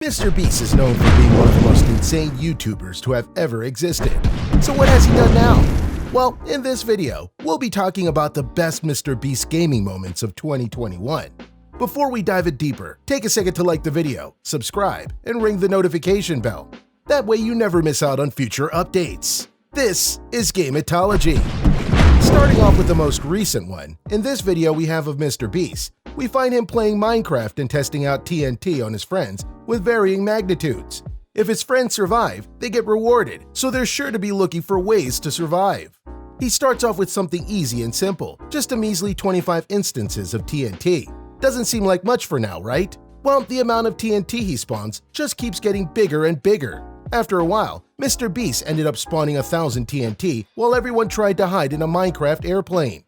MrBeast is known for being one of the most insane YouTubers to have ever existed. So what has he done now? Well, in this video, we'll be talking about the best MrBeast gaming moments of 2021. Before we dive in deeper, take a second to like the video, subscribe, and ring the notification bell. That way you never miss out on future updates. This is Gameatology. Starting off with the most recent one, in this video we have of MrBeast. We find him playing Minecraft and testing out TNT on his friends with varying magnitudes. If his friends survive, they get rewarded, so they're sure to be looking for ways to survive. He starts off with something easy and simple, just a measly 25 instances of TNT. Doesn't seem like much for now, right? Well, the amount of TNT he spawns just keeps getting bigger and bigger. After a while, MrBeast ended up spawning 1,000 TNT while everyone tried to hide in a Minecraft airplane.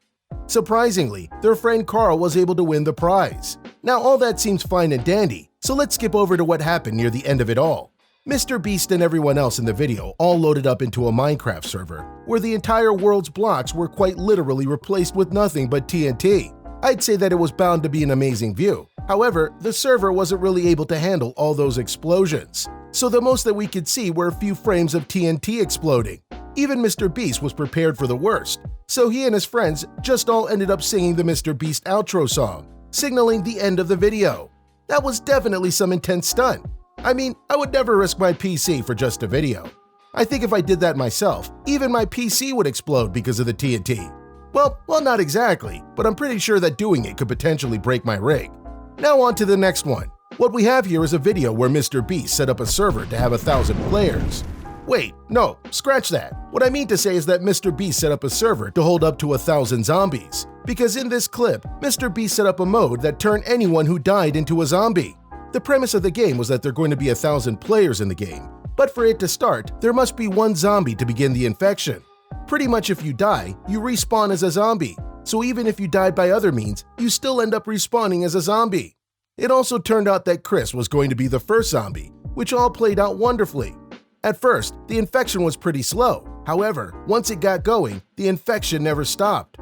Surprisingly, their friend Karl was able to win the prize. Now all that seems fine and dandy, so let's skip over to what happened near the end of it all. MrBeast and everyone else in the video all loaded up into a Minecraft server, where the entire world's blocks were quite literally replaced with nothing but TNT. I'd say that it was bound to be an amazing view. However, the server wasn't really able to handle all those explosions, so the most that we could see were a few frames of TNT exploding. Even MrBeast was prepared for the worst, so he and his friends just all ended up singing the MrBeast outro song, signaling the end of the video. That was definitely some intense stunt. I mean, I would never risk my PC for just a video. I think if I did that myself, even my PC would explode because of the TNT. Well, not exactly, but I'm pretty sure that doing it could potentially break my rig. Now on to the next one. What we have here is a video where MrBeast set up a server to have 1,000 players. Wait, no, scratch that. What I mean to say is that MrBeast set up a server to hold up to 1,000 zombies, because in this clip, MrBeast set up a mode that turned anyone who died into a zombie. The premise of the game was that there are going to be 1,000 players in the game, but for it to start, there must be one zombie to begin the infection. Pretty much if you die, you respawn as a zombie, so even if you died by other means, you still end up respawning as a zombie. It also turned out that Chris was going to be the first zombie, which all played out wonderfully. At first, the infection was pretty slow. However, once it got going, the infection never stopped.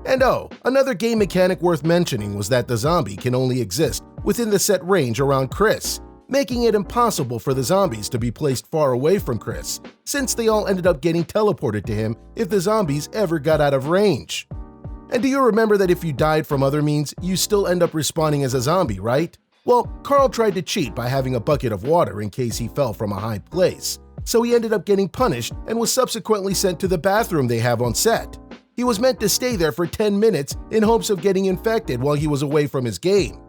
And oh, another game mechanic worth mentioning was that the zombie can only exist within the set range around Chris, making it impossible for the zombies to be placed far away from Chris, since they all ended up getting teleported to him if the zombies ever got out of range. And do you remember that if you died from other means, you still end up respawning as a zombie, right? Well, Karl tried to cheat by having a bucket of water in case he fell from a high place, so he ended up getting punished and was subsequently sent to the bathroom they have on set. He was meant to stay there for 10 minutes in hopes of getting infected while he was away from his game.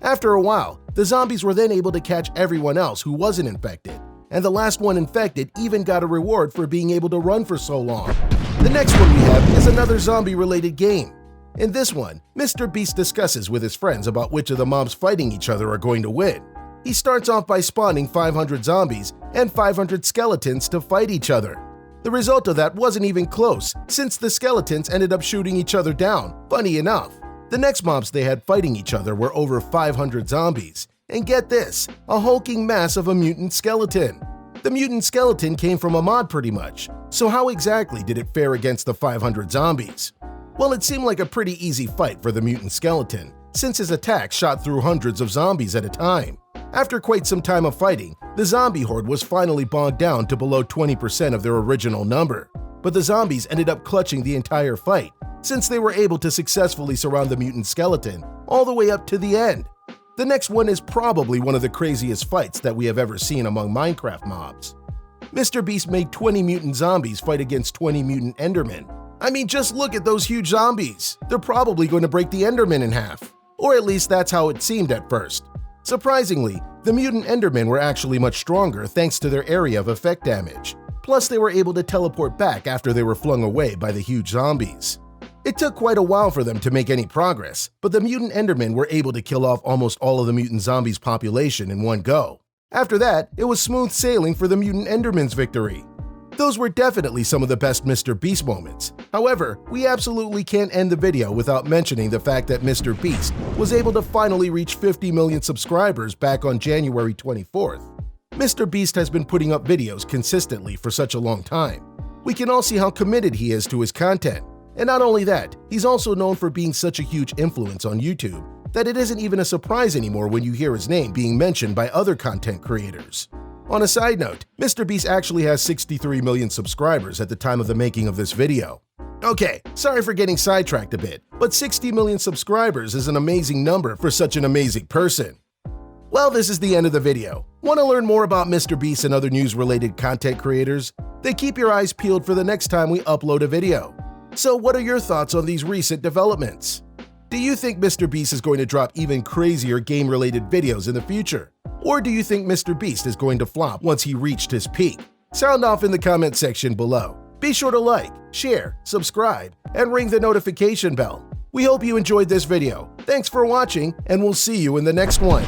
After a while, the zombies were then able to catch everyone else who wasn't infected, and the last one infected even got a reward for being able to run for so long. The next one we have is another zombie-related game. In this one, MrBeast discusses with his friends about which of the mobs fighting each other are going to win. He starts off by spawning 500 zombies and 500 skeletons to fight each other. The result of that wasn't even close, since the skeletons ended up shooting each other down, funny enough. The next mobs they had fighting each other were over 500 zombies. And get this, a hulking mass of a mutant skeleton. The mutant skeleton came from a mod pretty much, so how exactly did it fare against the 500 zombies? Well, it seemed like a pretty easy fight for the mutant skeleton, since his attack shot through hundreds of zombies at a time. After quite some time of fighting, the zombie horde was finally bogged down to below 20% of their original number, but the zombies ended up clutching the entire fight, since they were able to successfully surround the mutant skeleton all the way up to the end. The next one is probably one of the craziest fights that we have ever seen among Minecraft mobs. MrBeast made 20 mutant zombies fight against 20 mutant Endermen. I mean, just look at those huge zombies. They're probably going to break the Endermen in half. Or at least that's how it seemed at first. Surprisingly, the mutant Endermen were actually much stronger thanks to their area of effect damage. Plus, they were able to teleport back after they were flung away by the huge zombies. It took quite a while for them to make any progress, but the mutant Endermen were able to kill off almost all of the mutant zombies' population in one go. After that, it was smooth sailing for the mutant Endermen's victory. Those were definitely some of the best MrBeast moments. However, we absolutely can't end the video without mentioning the fact that MrBeast was able to finally reach 50 million subscribers back on January 24th. MrBeast has been putting up videos consistently for such a long time. We can all see how committed he is to his content. And not only that, he's also known for being such a huge influence on YouTube that it isn't even a surprise anymore when you hear his name being mentioned by other content creators. On a side note, MrBeast actually has 63 million subscribers at the time of the making of this video. Okay, sorry for getting sidetracked a bit, but 60 million subscribers is an amazing number for such an amazing person. Well, this is the end of the video. Want to learn more about MrBeast and other news-related content creators? Then keep your eyes peeled for the next time we upload a video. So what are your thoughts on these recent developments? Do you think MrBeast is going to drop even crazier game-related videos in the future? Or do you think MrBeast is going to flop once he reached his peak? Sound off in the comment section below. Be sure to like, share, subscribe, and ring the notification bell. We hope you enjoyed this video. Thanks for watching, and we'll see you in the next one.